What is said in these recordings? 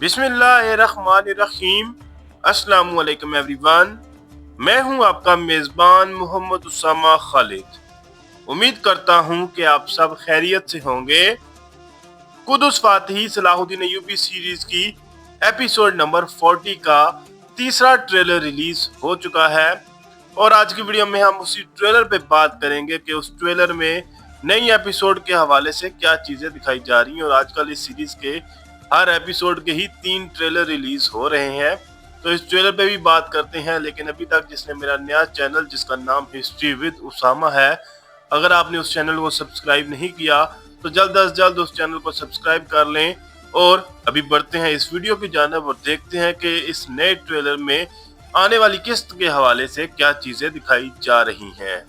बिस्मिल्लाहिर्रहमानिर्रहीम। अस्सलाम वालेकुम एवरीवन। मैं हूं आपका मेज़बान मोहम्मद उसामा खालिद। उम्मीद करता हूं कि आप सब खैरियत से होंगे। कुदस फातिही सलाहुद्दीन अय्यूबी सीरीज की एपिसोड नंबर 40 का तीसरा ट्रेलर रिलीज हो चुका है और आज की वीडियो में हम उसी ट्रेलर पे बात करेंगे कि उस ट्रेलर में नई एपिसोड के हवाले से क्या चीजें दिखाई जा रही हैं। और आजकल इस सीरीज के हर एपिसोड के ही 3 ट्रेलर रिलीज हो रहे हैं, तो इस ट्रेलर पे भी बात करते हैं। लेकिन अभी तक जिसने मेरा नया चैनल जिसका नाम हिस्ट्री विद उसामा है, अगर आपने उस चैनल को सब्सक्राइब नहीं किया तो जल्द अज जल्द उस चैनल को सब्सक्राइब कर लें। और अभी बढ़ते हैं इस वीडियो की जानिब और देखते हैं कि इस नए ट्रेलर में आने वाली किस्त के हवाले से क्या चीजें दिखाई जा रही हैं।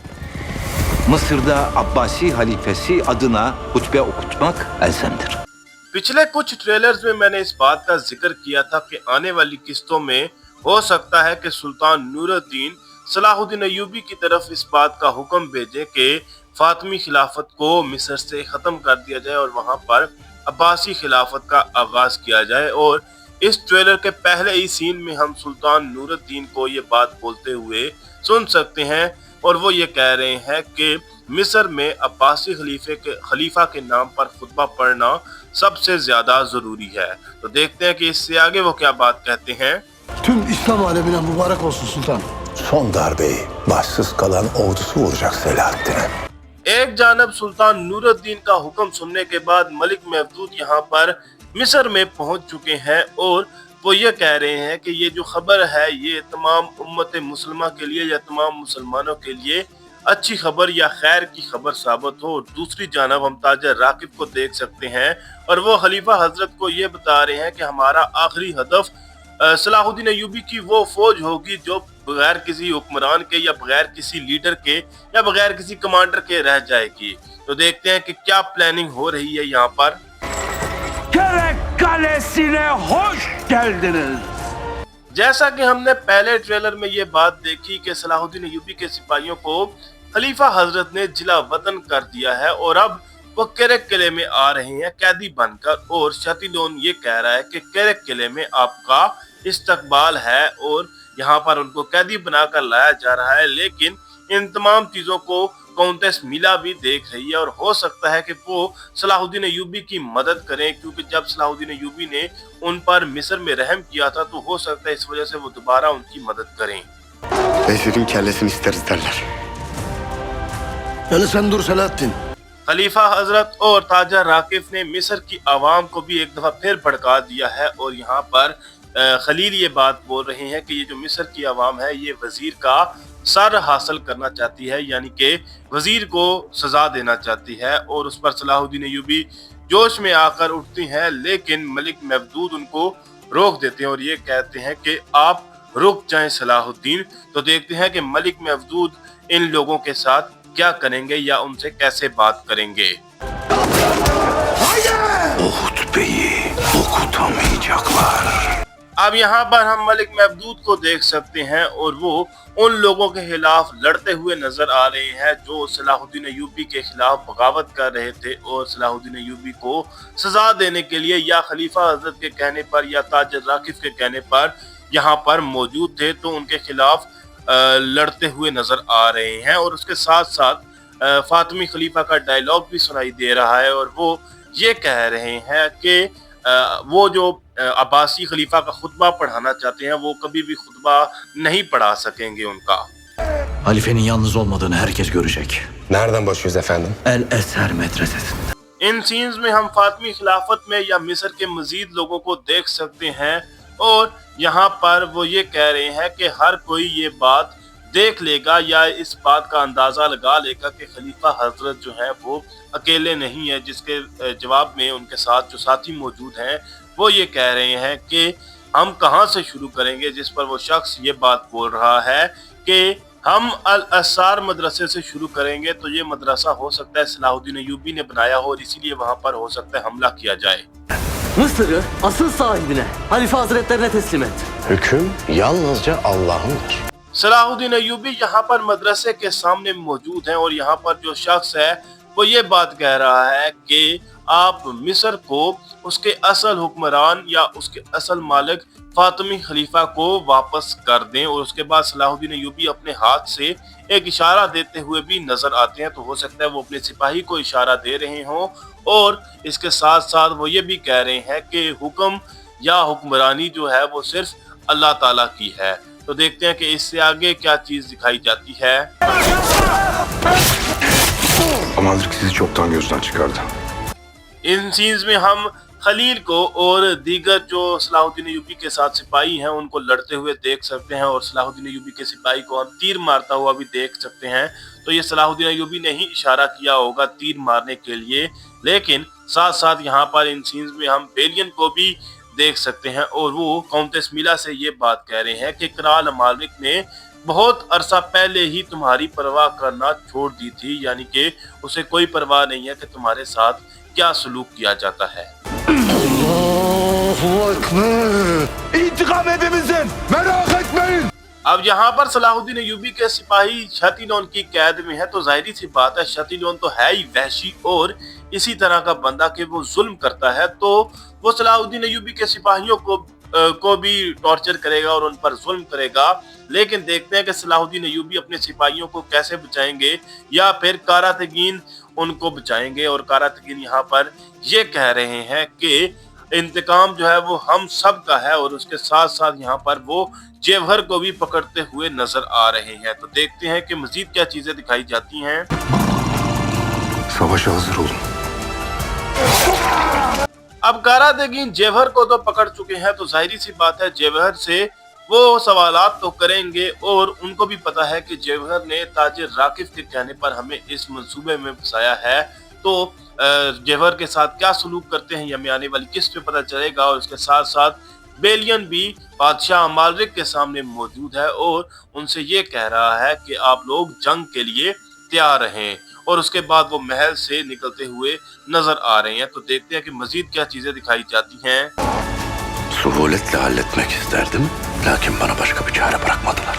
Mısır'da Abbasi halifesi adına hutbe okutmak elzemdir. पिछले कुछ ट्रेलर्स में मैंने इस बात का जिक्र किया था कि आने वाली किस्तों में हो सकता है कि सुल्तान नूरुद्दीन सलाहुद्दीन अय्यूबी की तरफ इस बात का हुक्म भेजे कि फातिमी खिलाफत को मिस्र से खत्म कर दिया जाए और वहां पर अब्बासी खिलाफत का आगाज किया जाए। और इस ट्रेलर के पहले ही सीन में हम सुल्तान नूरुद्दीन को ये बात बोलते हुए सुन सकते हैं और वो ये कह रहे हैं कि मिस्र में अब्बासी खलीफा के नाम पर खुतबा पढ़ना सबसे ज्यादा जरूरी है। तो देखते हैं कि इससे आगे वो क्या बात कहते हैं। Tüm İslam alemine mübarek olsun sultan. Son darbeyi başsız kalan ordusu vuracak Selahaddin'e. एक जानब सुल्तान नूरुद्दीन का हुक्म सुनने के बाद मलिक महमूद यहाँ पर मिस्र में पहुंच चुके हैं और वो ये कह रहे हैं कि ये जो खबर है ये तमाम उम्मत मुसलमा के लिए या तमाम मुसलमानों के लिए अच्छी खबर या खैर की खबर साबित हो। और दूसरी जानब हम ताजर राकिब को देख सकते हैं और वो खलीफा हजरत को ये बता रहे हैं कि हमारा आखिरी हदफ सलाहुद्दीन अय्यूबी की वो फौज होगी जो बगैर किसी हुक्मरान के या बगैर किसी लीडर के या बगैर किसी कमांडर के रह जाएगी। तो देखते हैं कि क्या प्लानिंग हो रही है यहाँ पर। Kalesi'ne hoş geldiniz. जैसा कि हमने पहले ट्रेलर में ये बात देखी कि सलाहुद्दीन अय्यूबी के सिपाहियों को खलीफा हजरत ने जिला वतन कर दिया है और अब वो केरक किले में आ रहे हैं कैदी बनकर। और शतीलोन ये कह रहा है कि केरक किले में आपका इस्तकबाल है और यहाँ पर उनको कैदी बनाकर लाया जा रहा है। लेकिन इन तमाम चीजों को काउंटेस मिला भी देख रही है और हो सकता है कि वो सलाहुद्दीन अय्यूबी की मदद करें, क्योंकि जब सलाहुद्दीन अय्यूबी ने उन पर मिस्र में रहम किया था तो हो सकता है इस वजह से वो दोबारा उनकी मदद करें। Vezirin kellesini isteriz derler. Yani sen dur Selahaddin. खलीफा हजरत और ताजा राकिफ ने मिस्र की आवाम को भी एक दफा फिर भड़का दिया है और यहाँ पर खलील ये बात बोल रहे हैं कि ये जो मिस्र की आवाम है ये वजीर का सर हासिल करना चाहती है, यानी कि वजीर को सजा देना चाहती है। और उस पर सलाहुद्दीन अय्यूबी जोश में आकर उठती हैं, लेकिन मलिक महमूद उनको रोक देते हैं और ये कहते हैं कि आप रुक जाएं सलाहुद्दीन। तो देखते हैं कि मलिक महमूद इन लोगों के साथ क्या करेंगे या उनसे कैसे बात करेंगे। O hutbeyi okutamayacaklar. अब यहाँ पर हम मलिक महमूद को देख सकते हैं और वो उन लोगों के खिलाफ लड़ते हुए नजर आ रहे हैं जो सलाहुद्दीन अय्यूबी के खिलाफ बगावत कर रहे थे और सलाहुद्दीन अय्यूबी को सजा देने के लिए या खलीफा हजरत के कहने पर या ताजर राकिफ के कहने पर यहाँ पर मौजूद थे, तो उनके खिलाफ लड़ते हुए नजर आ रहे हैं। और उसके साथ साथ फातिमी खलीफा का डायलॉग भी सुनाई दे रहा है और वो ये कह रहे हैं कि वो जो अब्बासी खलीफा का खुतबा पढ़ाना चाहते हैं वो कभी भी खुतबा नहीं पढ़ा सकेंगे उनका। Halifenin yalnız olmadığını herkes görecek. Nereden başlıyoruz efendim? El Eser medresesinden. इन सीन्स में हम फातिमी खिलाफत में या मिस्र के मजीद लोगों को देख सकते हैं और यहाँ पर वो ये कह रहे हैं कि हर कोई ये बात देख लेगा या इस बात का अंदाजा लगा लेगा कि खलीफा हजरत जो है वो अकेले नहीं है, जिसके जवाब में उनके साथ जो साथी मौजूद हैं वो ये कह रहे हैं कि हम कहाँ से शुरू करेंगे। जिस पर वो शख्स ये बात बोल रहा है कि हम अल असार मदरसे से शुरू करेंगे, तो ये मदरसा हो सकता है सलाहुद्दीन अय्यूबी ने बनाया हो और इसीलिए वहाँ पर हो सकता है हमला किया जाए। Mısır'ı asıl sahibine, Halife Hazretlerine teslim et. Hüküm yalnızca Allah'ındır. Salahuddin Ayyubi यहाँ पर मदरसे के सामने मौजूद हैं और यहाँ पर जो शख्स है वो ये बात कह रहा है कि आप मिस्र को उसके असल हुक्मरान या उसके असल मालिक फातिमी खलीफा को वापस कर दें। और उसके बाद सलाहुद्दीन अय्यूबी अपने हाथ से एक इशारा देते हुए भी नजर आते हैं। तो हो सकता है वो अपने सिपाही को इशारा दे रहे हों और इसके साथ साथ वो ये भी कह रहे हैं कि हुक्म या हुक्मरानी जो है वो सिर्फ अल्लाह ताला की है। तो देखते हैं कि इससे आगे क्या चीज दिखाई जाती है। Amalrik sizi çoktan gözden çıkardı. इन सीन्स में हम खलील को और दीगर जो सलाहुद्दीन अय्यूबी के साथ सिपाही हैं उनको लड़ते हुए देख सकते हैं और सलाहुद्दीन अय्यूबी के सिपाही को हम तीर मारता हुआ भी देख सकते हैं। तो ये सलाहुद्दीन अय्यूबी ने ही इशारा किया होगा तीर मारने के लिए, लेकिन साथ साथ यहाँ पर इन सीन्स में हम बेलियन को भी देख सकते हैं और वो काउंटेस मीला से ये बात कह रहे हैं कि कराल अमालिक ने बहुत अरसा पहले ही तुम्हारी परवाह करना छोड़ दी थी, यानी कि उसे कोई परवाह नहीं है कि तुम्हारे साथ क्या सलूक किया जाता है। İntikam hepimizin. Merak etmeyin. अब यहाँ पर सलाहुद्दीन अय्यूबी के सिपाही शतीलोन की कैद में है। तो जाहिर सी बात है शतीलोन तो है ही वहशी और इसी तरह का बंदा कि वो जुल्म करता है, तो वो सलाहुद्दीन अय्यूबी के सिपाहियों को भी टॉर्चर करेगा और उन पर जुल्म करेगा। लेकिन देखते हैं कि सलाहुद्दीन अय्यूबी अपने सिपाहियों को कैसे बचाएंगे या फिर कारातगीन उनको बचाएंगे। और कारातगीन यहाँ पर ये कह रहे हैं कि इंतकाम जो है वो हम सब का है और उसके साथ साथ यहाँ पर वो जेवहर को भी पकड़ते हुए नजर आ रहे हैं। तो देखते हैं कि मजीद क्या चीजें दिखाई जाती हैं। Savaşa hazır olun. अब कारातगीन जेवहर को तो पकड़ चुके हैं, तो जाहिर सी बात है जेवहर से वो सवालात तो करेंगे और उनको भी पता है कि जेवहर ने ताजिर राकिफ के कहने पर हमें इस मंसूबे में फंसाया है। तो जेवहर के साथ क्या सलूक करते हैं ये हमें आने वाली किस्त में पता चलेगा। और उसके साथ साथ बेलियन भी बादशाह अमालिक के सामने मौजूद है और उनसे ये कह रहा है कि आप लोग जंग के लिए तैयार रहें। और उसके बाद वो महल से निकलते हुए नजर आ रहे हैं। तो देखते हैं कि मजीद क्या चीजें दिखाई जाती हैं। Suhuletle halletmek isterdim. Lakin bana başka bir çare bırakmadılar.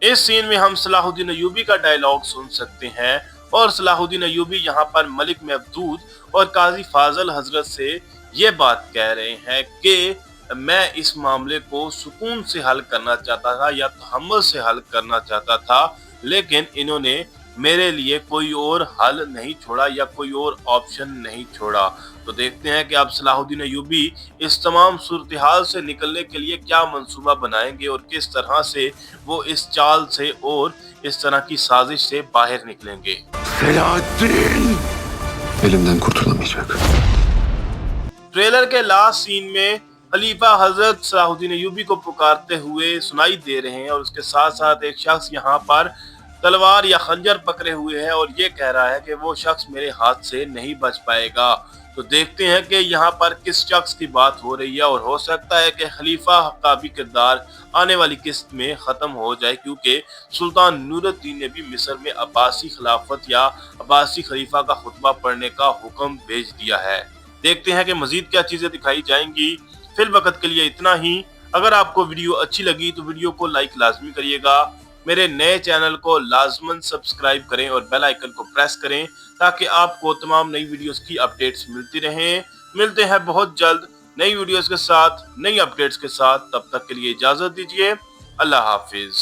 इस सीन में हम सलाहुद्दीन अय्यूबी का डायलॉग सुन सकते हैं और सलाहुद्दीन अय्यूबी यहाँ पर मलिक महदूद और काजी फाजल हजरत से ये बात कह रहे हैं कि मैं इस मामले को सुकून से हल करना चाहता था या तहम्मुल से हल करना चाहता था, लेकिन इन्होंने मेरे लिए कोई और हल नहीं छोड़ा या कोई और ऑप्शन नहीं छोड़ा। तो देखते हैं कि अब सलाहुद्दीन अय्यूबी इस तमाम सूरत हाल से निकलने के लिए क्या मंसूबा बनाएंगे और किस तरह से वो इस चाल से और इस तरह की साजिश से बाहर निकलेंगे। Selahattin. Elimden kurtulamayacak. ट्रेलर के लास्ट सीन में खलीफा हजरत सलाहुद्दीन अय्यूबी को पुकारते हुए सुनाई दे रहे हैं और उसके साथ साथ एक शख्स यहाँ पर तलवार या खंजर पकड़े हुए है और ये कह रहा है कि वो शख्स मेरे हाथ से नहीं बच पाएगा। तो देखते हैं कि यहाँ पर किस शख्स की बात हो रही है और हो सकता है कि खलीफा का भी किरदार आने वाली किस्त में ख़त्म हो जाए, क्योंकि सुल्तान नूरुद्दीन ने भी मिस्र में अब्बासी खिलाफत या अब्बासी खलीफा का खुतबा पढ़ने का हुक्म भेज दिया है। देखते हैं कि मजीद क्या चीज़ें दिखाई जाएंगी। फिल वक्त के लिए इतना ही। अगर आपको वीडियो अच्छी लगी तो वीडियो को लाइक लाजमी करिएगा। मेरे नए चैनल को लाजमन सब्सक्राइब करें और बेल आइकन को प्रेस करें ताकि आपको तमाम नई वीडियोस की अपडेट्स मिलती रहें। मिलते हैं बहुत जल्द नई वीडियोस के साथ, नई अपडेट्स के साथ। तब तक के लिए इजाजत दीजिए। अल्लाह हाफिज।